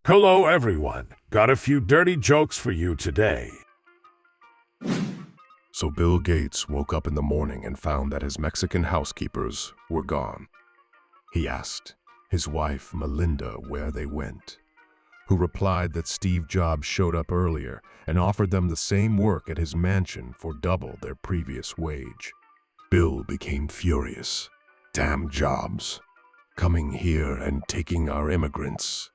Hello, everyone. Got a few dirty jokes for you today. So Bill Gates woke up in the morning and found that his Mexican housekeepers were gone. He asked his wife, Melinda, where they went, who replied that Steve Jobs showed up earlier and offered them the same work at his mansion for double their previous wage. Bill became furious. Damn Jobs, coming here and taking our immigrants.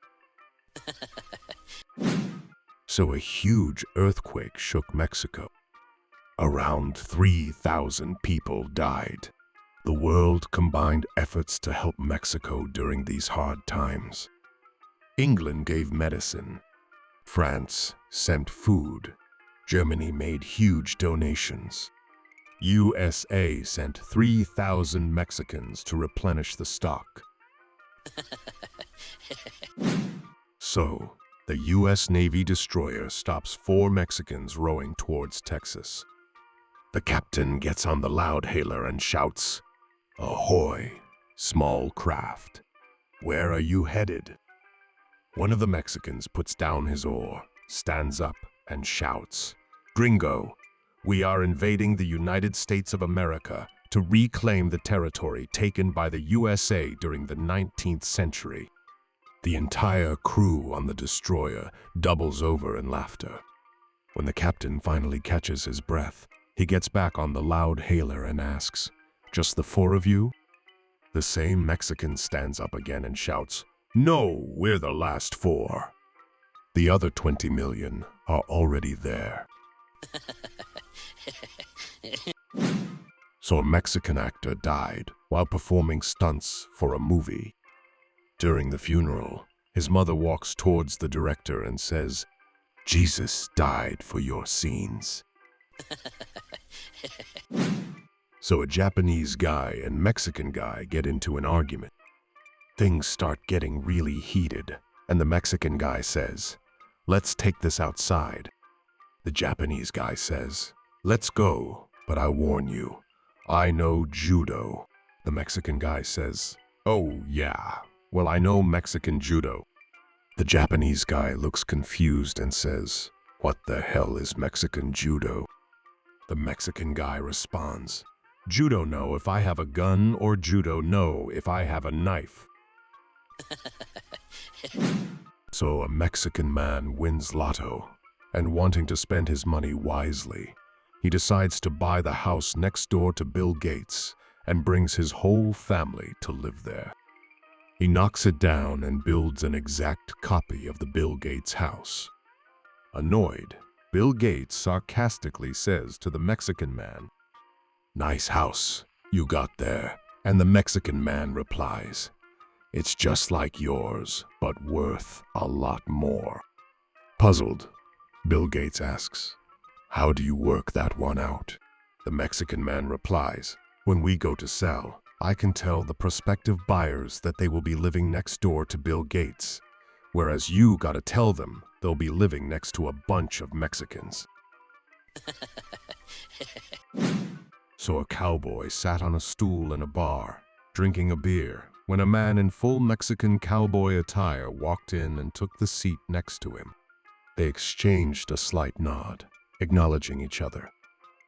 So a huge earthquake shook Mexico. Around 3,000 people died. The world combined efforts to help Mexico during these hard times. England gave medicine. France sent food. Germany made huge donations. USA sent 3,000 Mexicans to replenish the stock. So, the U.S. Navy destroyer stops 4 Mexicans rowing towards Texas. The captain gets on the loudhailer and shouts, "Ahoy, small craft. Where are you headed?" One of the Mexicans puts down his oar, stands up, and shouts, "Gringo, we are invading the United States of America to reclaim the territory taken by the USA during the 19th century." The entire crew on the destroyer doubles over in laughter. When the captain finally catches his breath, he gets back on the loudhailer and asks, "Just the 4 of you?" The same Mexican stands up again and shouts, "No, we're the last 4. The other 20 million are already there. So a Mexican actor died while performing stunts for a movie. During the funeral, his mother walks towards the director and says, "Jesus died for your scenes." So a Japanese guy and Mexican guy get into an argument. Things start getting really heated, and the Mexican guy says, "Let's take this outside." The Japanese guy says, "Let's go, but I warn you, I know judo." The Mexican guy says, "Oh, yeah. Well, I know Mexican judo." The Japanese guy looks confused and says, "What the hell is Mexican judo?" The Mexican guy responds, "Judo no if I have a gun, or judo no if I have a knife." So a Mexican man wins lotto, and wanting to spend his money wisely, he decides to buy the house next door to Bill Gates and brings his whole family to live there. He knocks it down and builds an exact copy of the Bill Gates house. Annoyed, Bill Gates sarcastically says to the Mexican man, "Nice house you got there." And the Mexican man replies, "It's just like yours, but worth a lot more." Puzzled, Bill Gates asks, "How do you work that one out?" The Mexican man replies, "When we go to sell, I can tell the prospective buyers that they will be living next door to Bill Gates, whereas you gotta tell them they'll be living next to a bunch of Mexicans." So a cowboy sat on a stool in a bar, drinking a beer, when a man in full Mexican cowboy attire walked in and took the seat next to him. They exchanged a slight nod, acknowledging each other.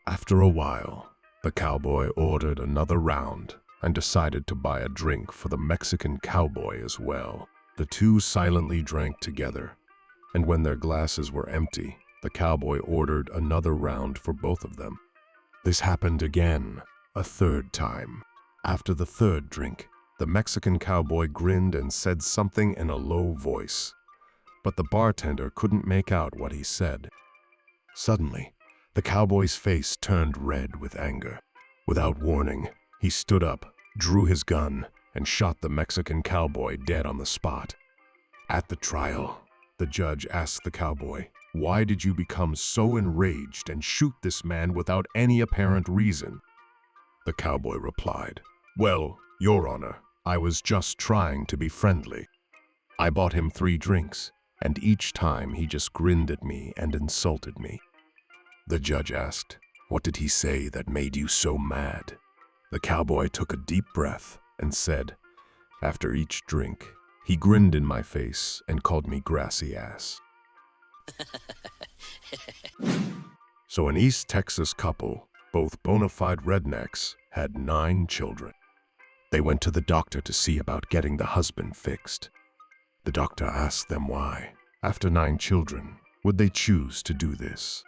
After a while, the cowboy ordered another round and decided to buy a drink for the Mexican cowboy as well. The two silently drank together, and when their glasses were empty, the cowboy ordered another round for both of them. This happened again, a third time. After the third drink, the Mexican cowboy grinned and said something in a low voice, but the bartender couldn't make out what he said. Suddenly, the cowboy's face turned red with anger. Without warning, he stood up, drew his gun, and shot the Mexican cowboy dead on the spot. At the trial, the judge asked the cowboy, "Why did you become so enraged and shoot this man without any apparent reason?" The cowboy replied, "Well, Your Honor, I was just trying to be friendly. I bought him 3 drinks, and each time he just grinned at me and insulted me." The judge asked, "What did he say that made you so mad?" The cowboy took a deep breath and said, "After each drink, He grinned in my face and called me grassy ass. So an East Texas couple, both bona fide rednecks, had 9 children. They went to the doctor to see about getting the husband fixed. The doctor asked them why, after 9 children, would they choose to do this.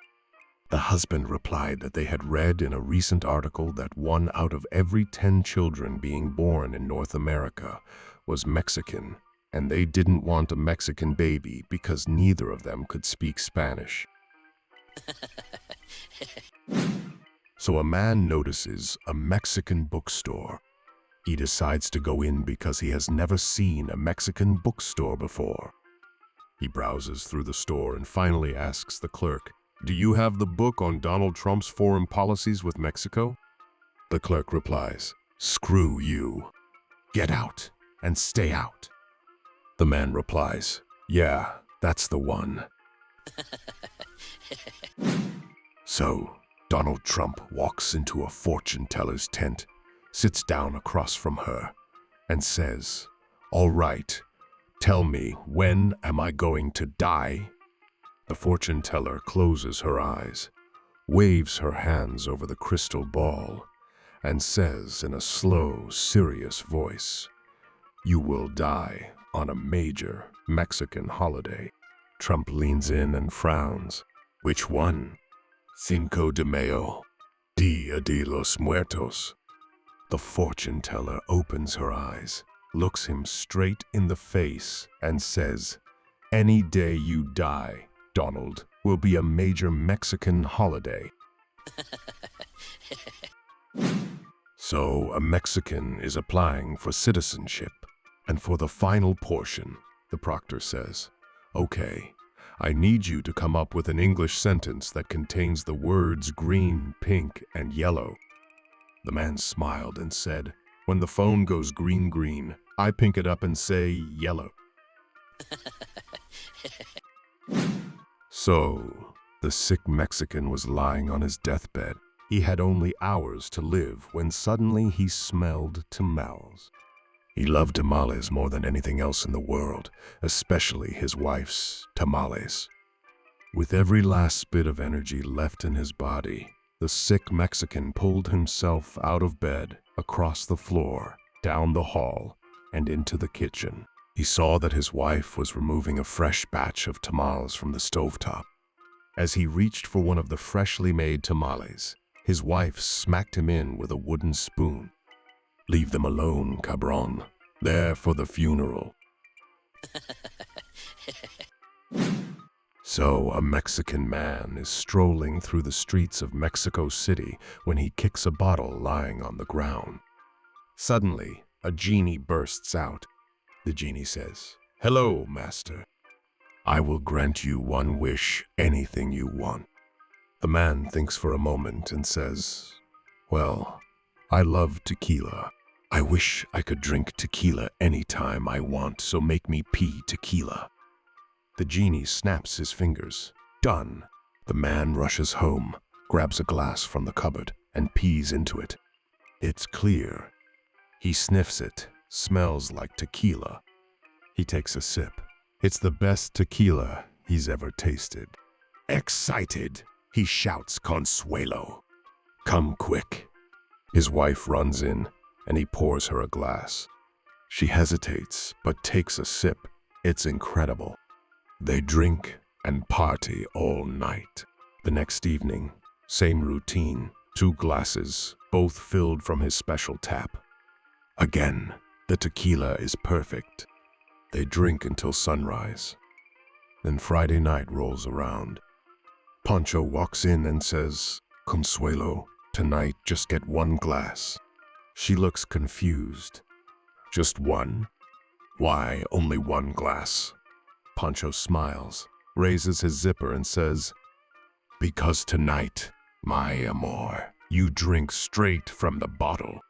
The husband replied that they had read in a recent article that 1 out of every 10 children being born in North America was Mexican, and they didn't want a Mexican baby because neither of them could speak Spanish. So a man notices a Mexican bookstore. He decides to go in because he has never seen a Mexican bookstore before. He browses through the store and finally asks the clerk, "Do you have the book on Donald Trump's foreign policies with Mexico?" The clerk replies, "Screw you. Get out and stay out." The man replies, "Yeah, that's the one." So, Donald Trump walks into a fortune teller's tent, sits down across from her, and says, "All right, tell me, when am I going to die?" The fortune teller closes her eyes, waves her hands over the crystal ball, and says in a slow, serious voice, "You will die on a major Mexican holiday." Trump leans in and frowns. "Which one?" "Cinco de Mayo, Dia de los Muertos." The fortune teller opens her eyes, looks him straight in the face, and says, "Any day you die, Donald, will be a major Mexican holiday." So a Mexican is applying for citizenship, and for the final portion, the proctor says, "Okay, I need you to come up with an English sentence that contains the words green, pink, and yellow." The man smiled and said, "When the phone goes green, green, I pink it up and say yellow." So, the sick Mexican was lying on his deathbed. He had only hours to live when suddenly he smelled tamales. He loved tamales more than anything else in the world, especially his wife's tamales. With every last bit of energy left in his body, the sick Mexican pulled himself out of bed, across the floor, down the hall, and into the kitchen. He saw that his wife was removing a fresh batch of tamales from the stovetop. As he reached for one of the freshly made tamales, his wife smacked him in with a wooden spoon. "Leave them alone, cabron. They're for the funeral." So a Mexican man is strolling through the streets of Mexico City when he kicks a bottle lying on the ground. Suddenly, a genie bursts out. The genie says, "Hello, master. I will grant you one wish, anything you want." The man thinks for a moment and says, "Well, I love tequila. I wish I could drink tequila anytime I want, so make me pee tequila." The genie snaps his fingers. Done. The man rushes home, grabs a glass from the cupboard, and pees into it. It's clear. He sniffs it. Smells like tequila. He takes a sip. It's the best tequila he's ever tasted. Excited, he shouts Consuelo, "Come quick." His wife runs in, and he pours her a glass. She hesitates, but takes a sip. It's incredible. They drink and party all night. The next evening, same routine, 2 glasses, both filled from his special tap. Again, the tequila is perfect. They drink until sunrise. Then Friday night rolls around. Pancho walks in and says, "Consuelo, tonight just get 1 glass." She looks confused. "Just 1? Why only 1 glass?" Pancho smiles, raises his zipper and says, "Because tonight, my amor, you drink straight from the bottle."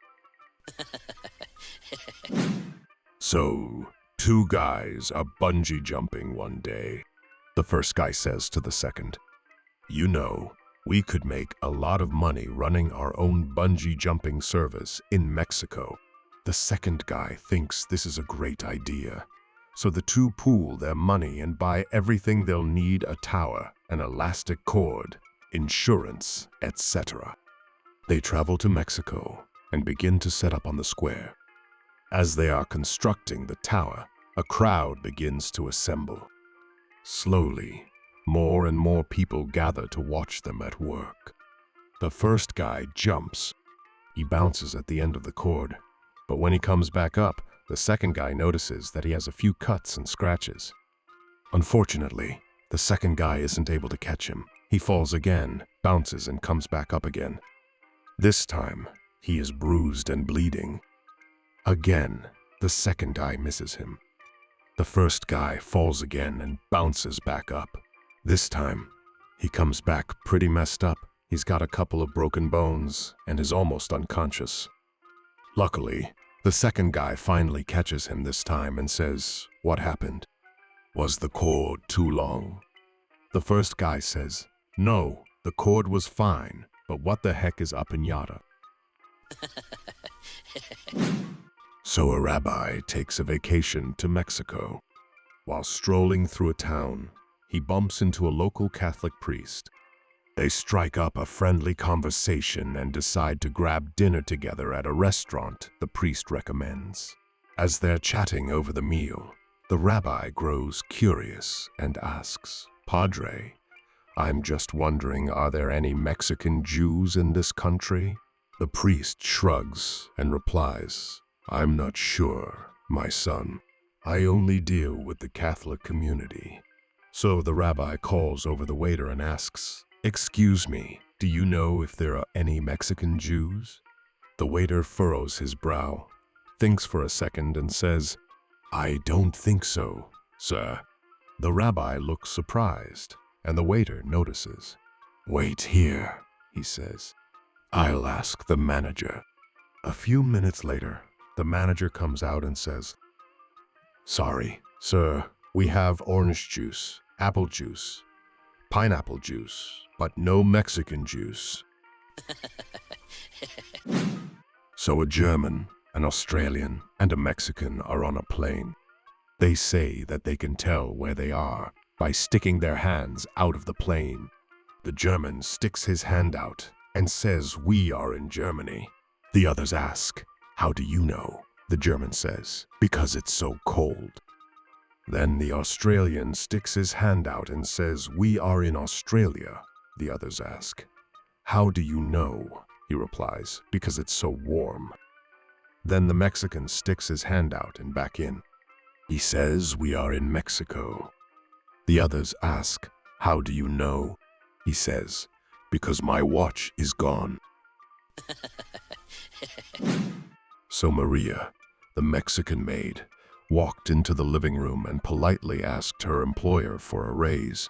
So, 2 guys are bungee jumping one day. The first guy says to the second, "You know, we could make a lot of money running our own bungee jumping service in Mexico." The second guy thinks this is a great idea. So the two pool their money and buy everything they'll need: a tower, an elastic cord, insurance, etc. They travel to Mexico and begin to set up on the square. As they are constructing the tower, a crowd begins to assemble. Slowly, more and more people gather to watch them at work. The first guy jumps. He bounces at the end of the cord, but when he comes back up, the second guy notices that he has a few cuts and scratches. Unfortunately, the second guy isn't able to catch him. He falls again, bounces, and comes back up again. This time, he is bruised and bleeding. Again, the second guy misses him. The first guy falls again and bounces back up. This time, he comes back pretty messed up. He's got a couple of broken bones and is almost unconscious. Luckily, the second guy finally catches him this time and says, "What happened? Was the cord too long?" The first guy says, "No, the cord was fine, but what the heck is up in yada?" So a rabbi takes a vacation to Mexico. While strolling through a town, he bumps into a local Catholic priest. They strike up a friendly conversation and decide to grab dinner together at a restaurant the priest recommends. As they're chatting over the meal, the rabbi grows curious and asks, "Padre, I'm just wondering, are there any Mexican Jews in this country?" The priest shrugs and replies, "I'm not sure, my son. I only deal with the Catholic community." So the rabbi calls over the waiter and asks, "Excuse me, do you know if there are any Mexican Jews?" The waiter furrows his brow, thinks for a second, and says, "I don't think so, sir." The rabbi looks surprised, and the waiter notices. "Wait here," he says. "I'll ask the manager." A few minutes later, the manager comes out and says, "Sorry, sir, we have orange juice, apple juice, pineapple juice, but no Mexican juice." So a German, an Australian, and a Mexican are on a plane. They say that they can tell where they are by sticking their hands out of the plane. The German sticks his hand out and says, "We are in Germany." The others ask, "How do you know?" The German says, "Because it's so cold." Then the Australian sticks his hand out and says, "We are in Australia." The others ask, "How do you know?" He replies, "Because it's so warm." Then the Mexican sticks his hand out and back in. He says, "We are in Mexico." The others ask, "How do you know?" He says, "Because my watch is gone." So Maria, the Mexican maid, walked into the living room and politely asked her employer for a raise.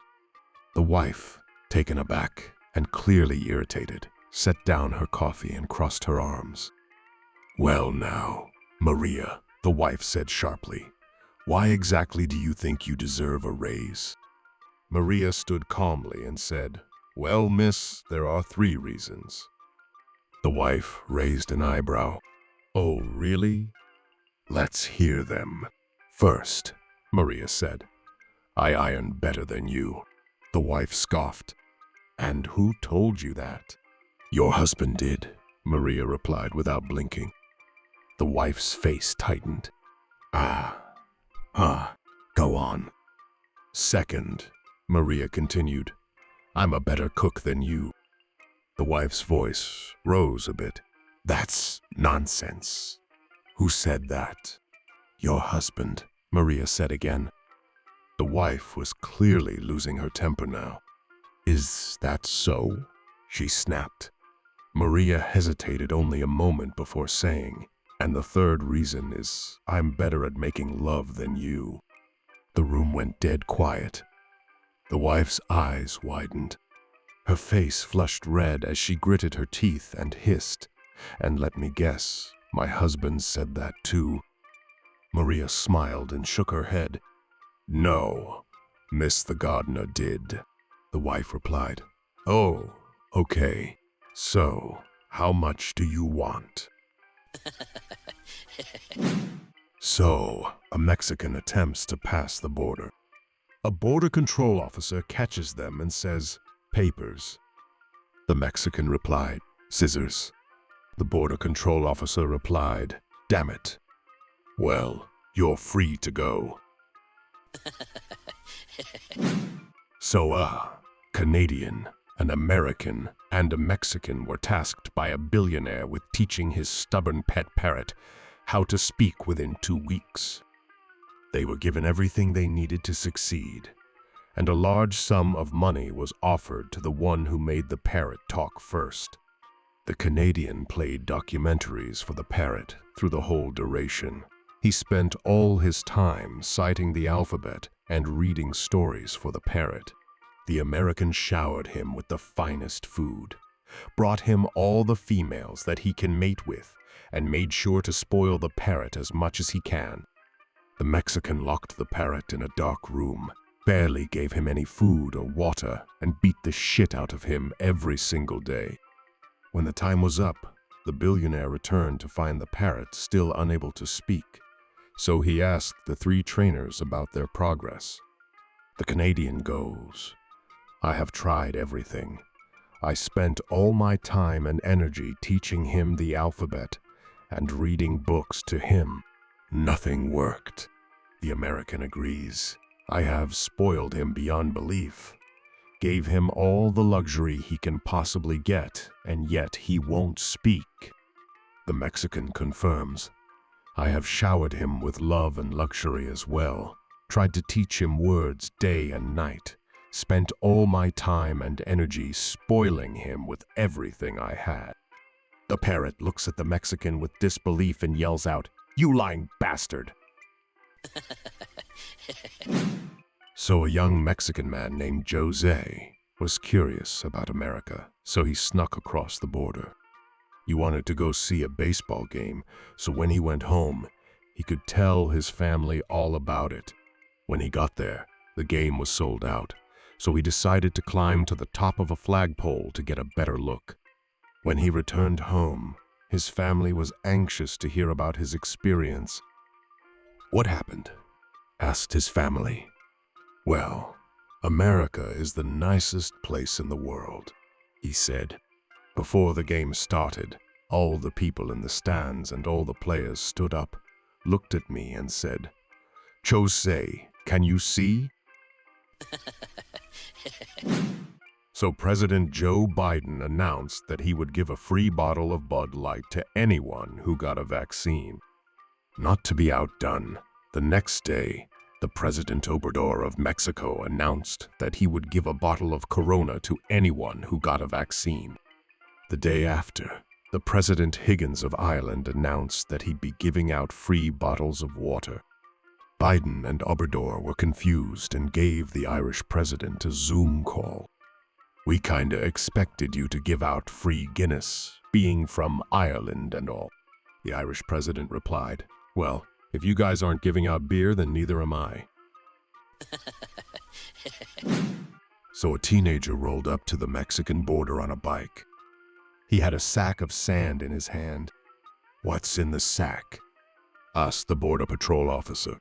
The wife, taken aback and clearly irritated, set down her coffee and crossed her arms. "Well now, Maria," the wife said sharply, "why exactly do you think you deserve a raise?" Maria stood calmly and said, "Well, miss, there are 3 reasons." The wife raised an eyebrow. "Oh, really? Let's hear them." "First," Maria said, "I iron better than you." The wife scoffed. "And who told you that?" "Your husband did," Maria replied without blinking. The wife's face tightened. Go on." "Second," Maria continued, "I'm a better cook than you." The wife's voice rose a bit. "That's nonsense." "Who said that?" "Your husband," Maria said again. The wife was clearly losing her temper now. "Is that so?" she snapped. Maria hesitated only a moment before saying, "And the third reason is I'm better at making love than you." The room went dead quiet. The wife's eyes widened. Her face flushed red as she gritted her teeth and hissed, "And let me guess, my husband said that too." Maria smiled and shook her head. "No, Miss the gardener did," the wife replied. "Oh, okay. So, how much do you want?" So, a Mexican attempts to pass the border. A border control officer catches them and says, "Papers." The Mexican replied, "Scissors." The border control officer replied, "Damn it. Well, you're free to go." So a Canadian, an American, and a Mexican were tasked by a billionaire with teaching his stubborn pet parrot how to speak within 2 weeks. They were given everything they needed to succeed, and a large sum of money was offered to the one who made the parrot talk first. The Canadian played documentaries for the parrot through the whole duration. He spent all his time citing the alphabet and reading stories for the parrot. The American showered him with the finest food, brought him all the females that he can mate with, and made sure to spoil the parrot as much as he can. The Mexican locked the parrot in a dark room, barely gave him any food or water, and beat the shit out of him every single day. When the time was up, the billionaire returned to find the parrot still unable to speak, so he asked the 3 trainers about their progress. The Canadian goes, "I have tried everything. I spent all my time and energy teaching him the alphabet and reading books to him. Nothing worked." The American agrees. "I have spoiled him beyond belief. Gave him all the luxury he can possibly get, and yet he won't speak." The Mexican confirms, "I have showered him with love and luxury as well, tried to teach him words day and night, spent all my time and energy spoiling him with everything I had." The parrot looks at the Mexican with disbelief and yells out, "You lying bastard!" So a young Mexican man named Jose was curious about America, so he snuck across the border. He wanted to go see a baseball game, so when he went home, he could tell his family all about it. When he got there, the game was sold out, so he decided to climb to the top of a flagpole to get a better look. When he returned home, his family was anxious to hear about his experience. "What happened?" asked his family. "Well, America is the nicest place in the world," he said. Before the game started, all the people in the stands and all the players stood up, looked at me and said, "Jose, can you see?" So President Joe Biden announced that he would give a free bottle of Bud Light to anyone who got a vaccine. Not to be outdone, the next day, the President Obrador of Mexico announced that he would give a bottle of Corona to anyone who got a vaccine. The day after, the President Higgins of Ireland announced that he'd be giving out free bottles of water. Biden and Obrador were confused and gave the Irish president a Zoom call. "We kinda expected you to give out free Guinness, being from Ireland and all." The Irish president replied, "Well, if you guys aren't giving out beer, then neither am I." So a teenager rolled up to the Mexican border on a bike. He had a sack of sand in his hand. "What's in the sack?" asked the border patrol officer.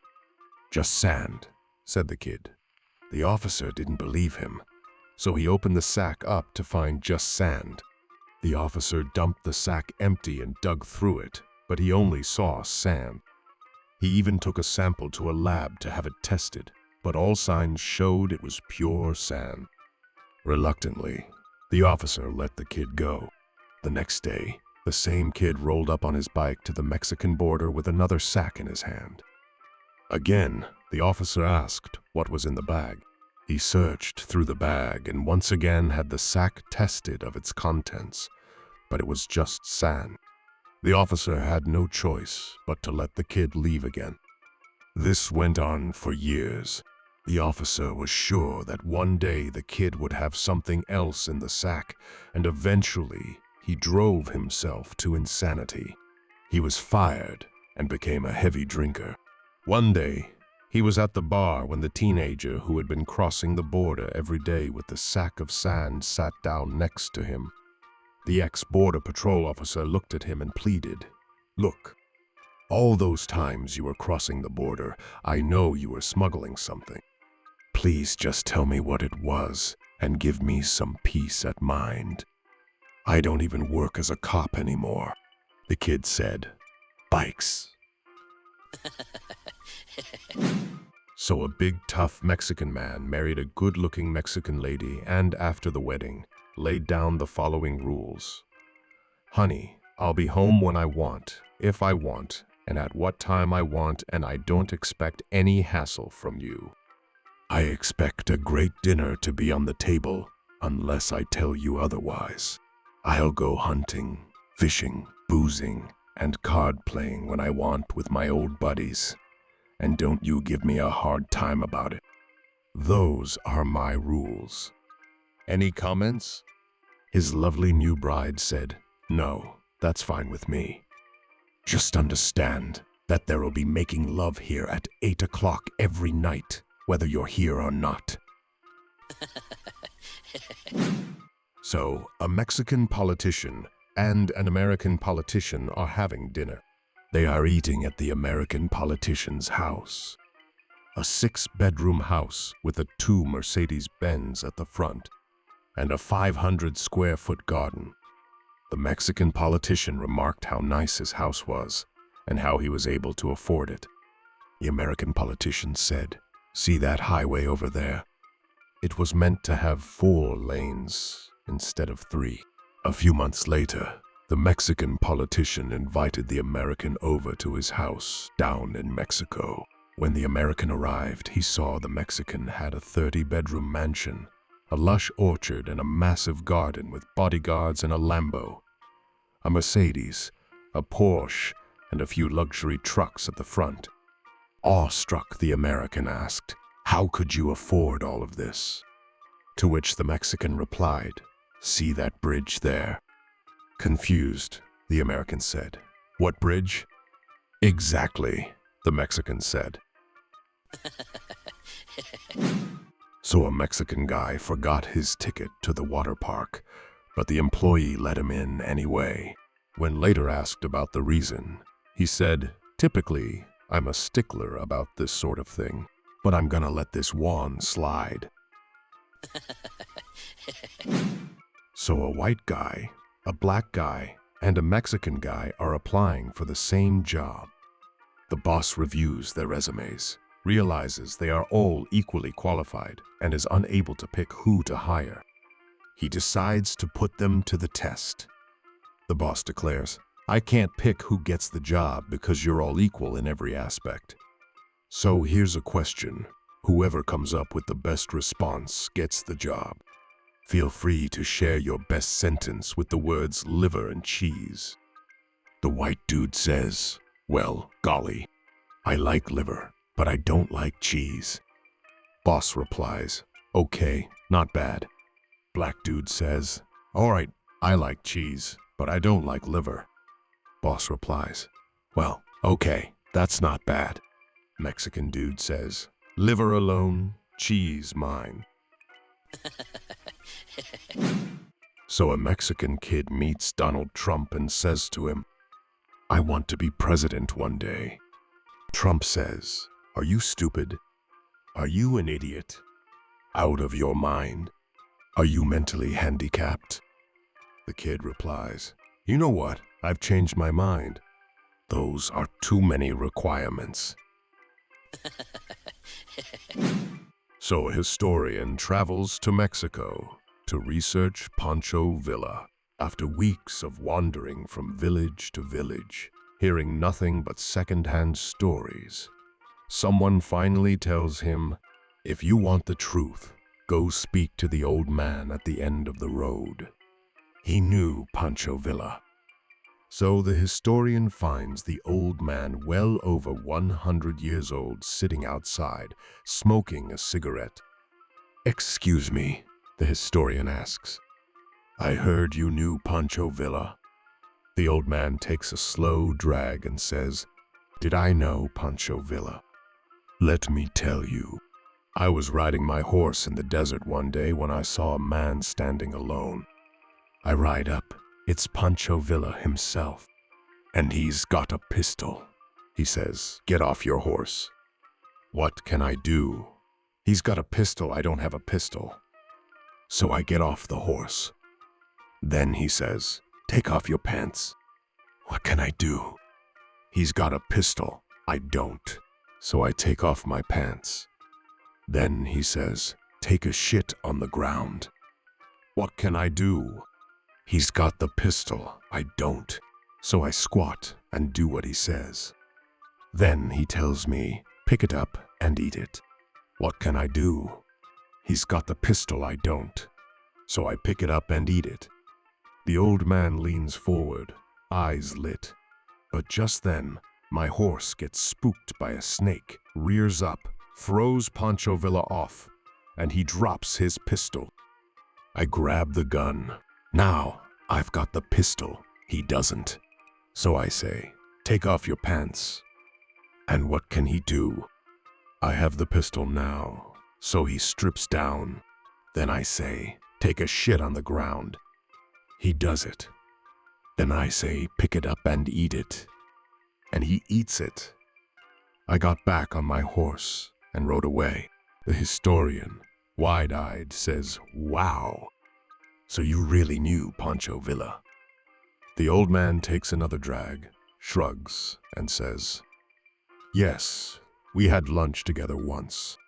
"Just sand," said the kid. The officer didn't believe him, so he opened the sack up to find just sand. The officer dumped the sack empty and dug through it, but he only saw sand. He even took a sample to a lab to have it tested, but all signs showed it was pure sand. Reluctantly, the officer let the kid go. The next day, the same kid rolled up on his bike to the Mexican border with another sack in his hand. Again, the officer asked what was in the bag. He searched through the bag and once again had the sack tested of its contents, but it was just sand. The officer had no choice but to let the kid leave again. This went on for years. The officer was sure that one day the kid would have something else in the sack, and eventually he drove himself to insanity. He was fired and became a heavy drinker. One day, he was at the bar when the teenager who had been crossing the border every day with the sack of sand sat down next to him. The ex-border patrol officer looked at him and pleaded, "Look, All those times you were crossing the border, I know you were smuggling something. Please just tell me what it was and give me some peace at mind. I don't even work as a cop anymore." The kid said, "Bikes." So a big, tough Mexican man married a good-looking Mexican lady and after the wedding, laid down the following rules. "Honey, I'll be home when I want, if I want, and at what time I want, and I don't expect any hassle from you. I expect a great dinner to be on the table, unless I tell you otherwise. I'll go hunting, fishing, boozing, and card playing when I want with my old buddies. And don't you give me a hard time about it. Those are my rules. Any comments?" His lovely new bride said, "No, that's fine with me. Just understand that there will be making love here at 8 o'clock every night, whether you're here or not." So, a Mexican politician and an American politician are having dinner. They are eating at the American politician's house. A 6-bedroom house with a 2 Mercedes-Benz at the front and a 500-square-foot garden. The Mexican politician remarked how nice his house was and how he was able to afford it. The American politician said, "See that highway over there? It was meant to have 4 lanes instead of 3. A few months later, the Mexican politician invited the American over to his house down in Mexico. When the American arrived, he saw the Mexican had a 30-bedroom mansion, a lush orchard, and a massive garden with bodyguards and a Lambo, a Mercedes, a Porsche, and a few luxury trucks at the front. Awestruck, the American asked, "How could you afford all of this?" To which the Mexican replied, "See that bridge there?" Confused, the American said, "What bridge?" "Exactly," the Mexican said. So a Mexican guy forgot his ticket to the water park, but the employee let him in anyway. When later asked about the reason, he said, "Typically, I'm a stickler about this sort of thing, but I'm gonna let this one slide." So a white guy, a black guy, and a Mexican guy are applying for the same job. The boss reviews their resumes, realizes they are all equally qualified, and is unable to pick who to hire. He decides to put them to the test. The boss declares, "I can't pick who gets the job because you're all equal in every aspect. So here's a question. Whoever comes up with the best response gets the job. Feel free to share your best sentence with the words liver and cheese." The white dude says, "Well, golly, I like liver, but I don't like cheese." Boss replies, "Okay, not bad." Black dude says, "All right, I like cheese, but I don't like liver." Boss replies, "Well, okay, that's not bad." Mexican dude says, "Liver alone, cheese mine." So a Mexican kid meets Donald Trump and says to him, "I want to be president one day." Trump says, "Are you stupid? Are you an idiot? Out of your mind? Are you mentally handicapped?" The kid replies, "You know what? I've changed my mind. Those are too many requirements." So a historian travels to Mexico to research Pancho Villa. After weeks of wandering from village to village, hearing nothing but second-hand stories, someone finally tells him, "If you want the truth, go speak to the old man at the end of the road." He knew Pancho Villa. So the historian finds the old man well over 100 years old sitting outside, smoking a cigarette. "Excuse me," the historian asks. "I heard you knew Pancho Villa." The old man takes a slow drag and says, "Did I know Pancho Villa? Let me tell you. I was riding my horse in the desert one day when I saw a man standing alone. I ride up. It's Pancho Villa himself, and he's got a pistol. He says, "Get off your horse." What can I do? He's got a pistol, I don't have a pistol. So I get off the horse. Then he says, "Take off your pants." What can I do? He's got a pistol, I don't. So I take off my pants. Then he says, "Take a shit on the ground." What can I do? He's got the pistol, I don't. So I squat and do what he says. Then he tells me, "Pick it up and eat it." What can I do? He's got the pistol, I don't. So I pick it up and eat it. The old man leans forward, eyes lit. But just then, my horse gets spooked by a snake, rears up, throws Pancho Villa off, and he drops his pistol. I grab the gun. Now, I've got the pistol. He doesn't. So I say, "Take off your pants." And what can he do? I have the pistol now, so he strips down. Then I say, "Take a shit on the ground." He does it. Then I say, "Pick it up and eat it." And he eats it. I got back on my horse and rode away. The historian, wide-eyed, says, "Wow. So you really knew Pancho Villa." The old man takes another drag, shrugs, and says, "Yes, we had lunch together once."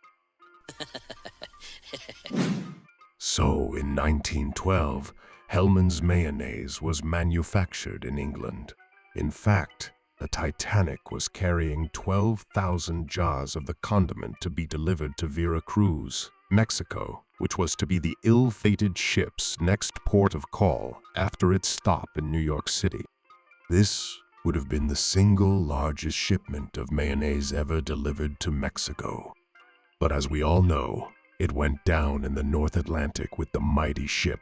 So in 1912, Hellmann's mayonnaise was manufactured in England. In fact, the Titanic was carrying 12,000 jars of the condiment to be delivered to Veracruz, Mexico, which was to be the ill-fated ship's next port of call after its stop in New York City. This would have been the single largest shipment of mayonnaise ever delivered to Mexico. But as we all know, it went down in the North Atlantic with the mighty ship.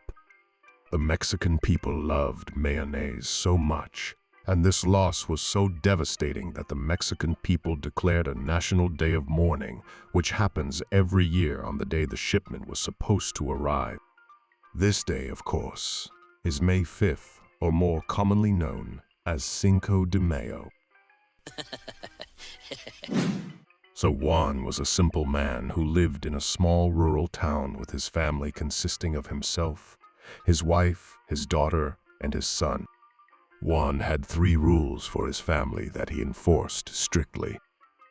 The Mexican people loved mayonnaise so much, and this loss was so devastating that the Mexican people declared a national day of mourning, which happens every year on the day the shipment was supposed to arrive. This day, of course, is May 5th, or more commonly known as Cinco de Mayo. So Juan was a simple man who lived in a small rural town with his family consisting of himself, his wife, his daughter, and his son. Juan had 3 rules for his family that he enforced strictly.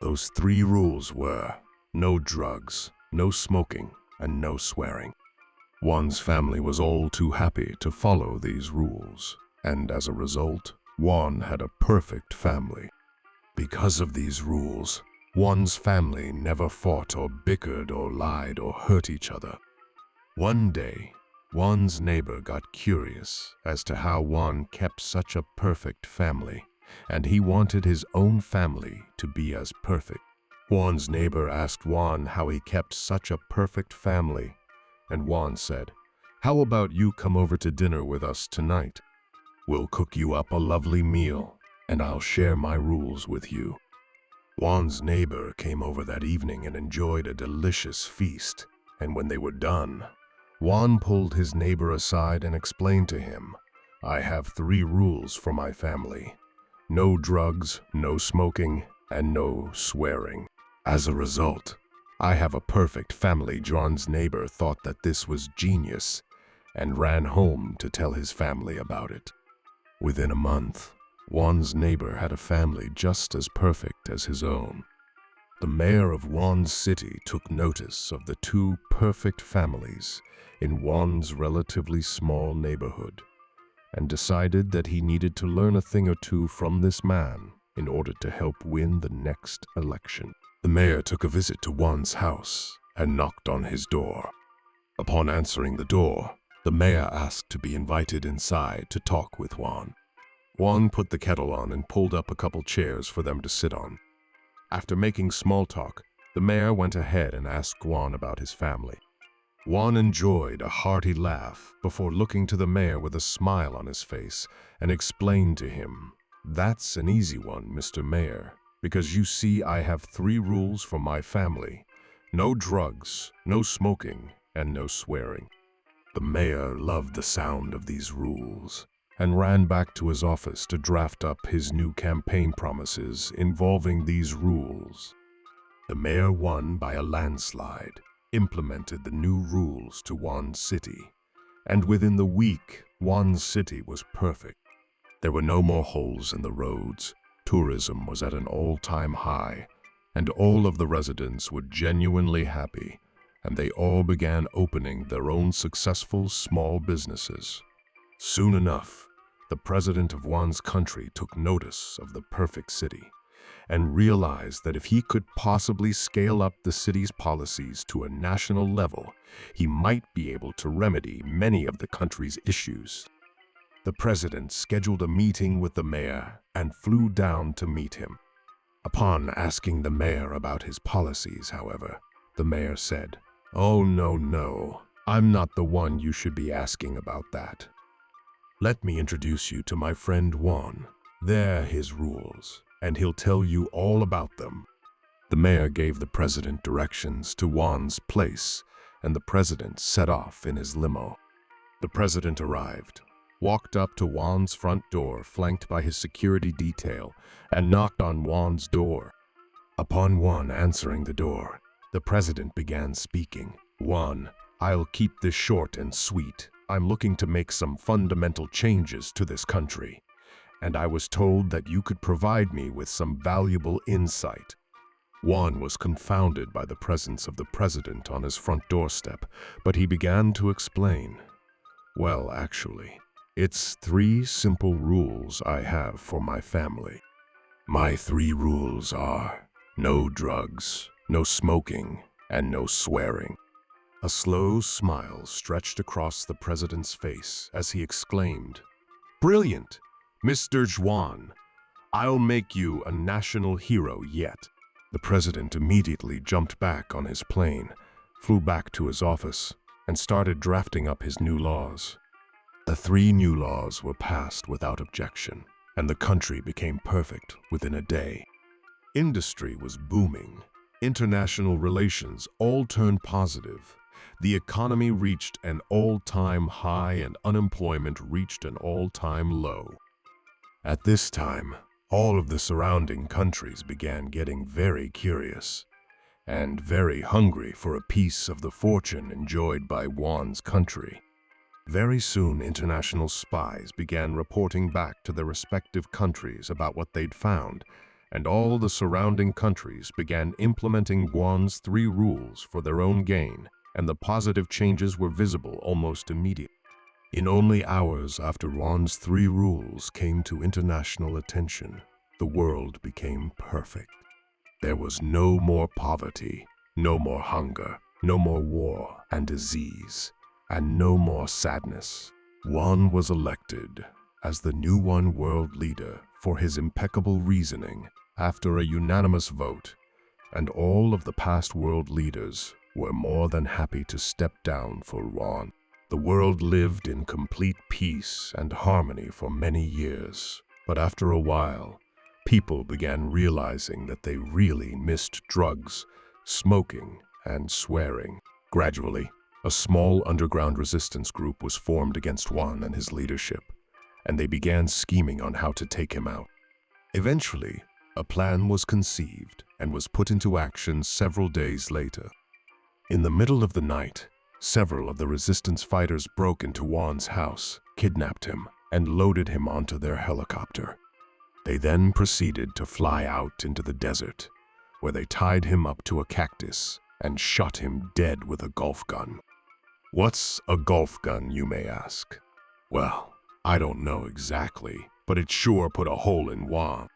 Those 3 rules were no drugs, no smoking, and no swearing. Juan's family was all too happy to follow these rules, and as a result, Juan had a perfect family. Because of these rules, Juan's family never fought or bickered or lied or hurt each other. One day, Juan's neighbor got curious as to how Juan kept such a perfect family, and he wanted his own family to be as perfect. Juan's neighbor asked Juan how he kept such a perfect family, and Juan said, "How about you come over to dinner with us tonight? We'll cook you up a lovely meal, and I'll share my rules with you." Juan's neighbor came over that evening and enjoyed a delicious feast, and when they were done, Juan pulled his neighbor aside and explained to him, "I have 3 rules for my family. No drugs, no smoking, and no swearing. As a result, I have a perfect family." Juan's neighbor thought that this was genius and ran home to tell his family about it. Within a month, Juan's neighbor had a family just as perfect as his own. The mayor of Juan's city took notice of the 2 perfect families in Juan's relatively small neighborhood and decided that he needed to learn a thing or two from this man in order to help win the next election. The mayor took a visit to Juan's house and knocked on his door. Upon answering the door, the mayor asked to be invited inside to talk with Juan. Juan put the kettle on and pulled up a couple chairs for them to sit on. After making small talk, the mayor went ahead and asked Juan about his family. Juan enjoyed a hearty laugh before looking to the mayor with a smile on his face and explained to him, "That's an easy one, Mr. Mayor, because you see I have 3 rules for my family. No drugs, no smoking, and no swearing." The mayor loved the sound of these rules. and ran back to his office to draft up his new campaign promises involving these rules. The mayor won by a landslide, implemented the new rules to Juan's city, and within the week, Juan's city was perfect. There were no more holes in the roads, tourism was at an all-time high, and all of the residents were genuinely happy, and they all began opening their own successful small businesses. Soon enough, the president of Juan's country took notice of the perfect city and realized that if he could possibly scale up the city's policies to a national level, he might be able to remedy many of the country's issues. The president scheduled a meeting with the mayor and flew down to meet him. Upon asking the mayor about his policies, however, the mayor said, "Oh, no, I'm not the one you should be asking about that. Let me introduce you to my friend Juan. They're his rules, and he'll tell you all about them." The mayor gave the president directions to Juan's place, and the president set off in his limo. The president arrived, walked up to Juan's front door flanked by his security detail, and knocked on Juan's door. Upon Juan answering the door, the president began speaking. "Juan, I'll keep this short and sweet. I'm looking to make some fundamental changes to this country, and I was told that you could provide me with some valuable insight." Juan was confounded by the presence of the president on his front doorstep, but he began to explain. "Well, actually, it's 3 simple rules I have for my family. My 3 rules are no drugs, no smoking, and no swearing." A slow smile stretched across the president's face as he exclaimed, "Brilliant, Mr. Juan! I'll make you a national hero yet." The president immediately jumped back on his plane, flew back to his office, and started drafting up his new laws. The 3 new laws were passed without objection, and the country became perfect within a day. Industry was booming. International relations all turned positive. The economy reached an all-time high and unemployment reached an all-time low. At this time, all of the surrounding countries began getting very curious and very hungry for a piece of the fortune enjoyed by Juan's country. Very soon, international spies began reporting back to their respective countries about what they'd found, and all the surrounding countries began implementing Juan's 3 rules for their own gain, and the positive changes were visible almost immediately. In only hours after Juan's 3 rules came to international attention, the world became perfect. There was no more poverty, no more hunger, no more war and disease, and no more sadness. Juan was elected as the new one world leader for his impeccable reasoning after a unanimous vote, and all of the past world leaders were more than happy to step down for Juan. The world lived in complete peace and harmony for many years, but after a while, people began realizing that they really missed drugs, smoking, and swearing. Gradually, a small underground resistance group was formed against Juan and his leadership, and they began scheming on how to take him out. Eventually, a plan was conceived and was put into action several days later. In the middle of the night, several of the resistance fighters broke into Juan's house, kidnapped him, and loaded him onto their helicopter. They then proceeded to fly out into the desert, where they tied him up to a cactus and shot him dead with a golf gun. What's a golf gun, you may ask? Well, I don't know exactly, but it sure put a hole in Juan.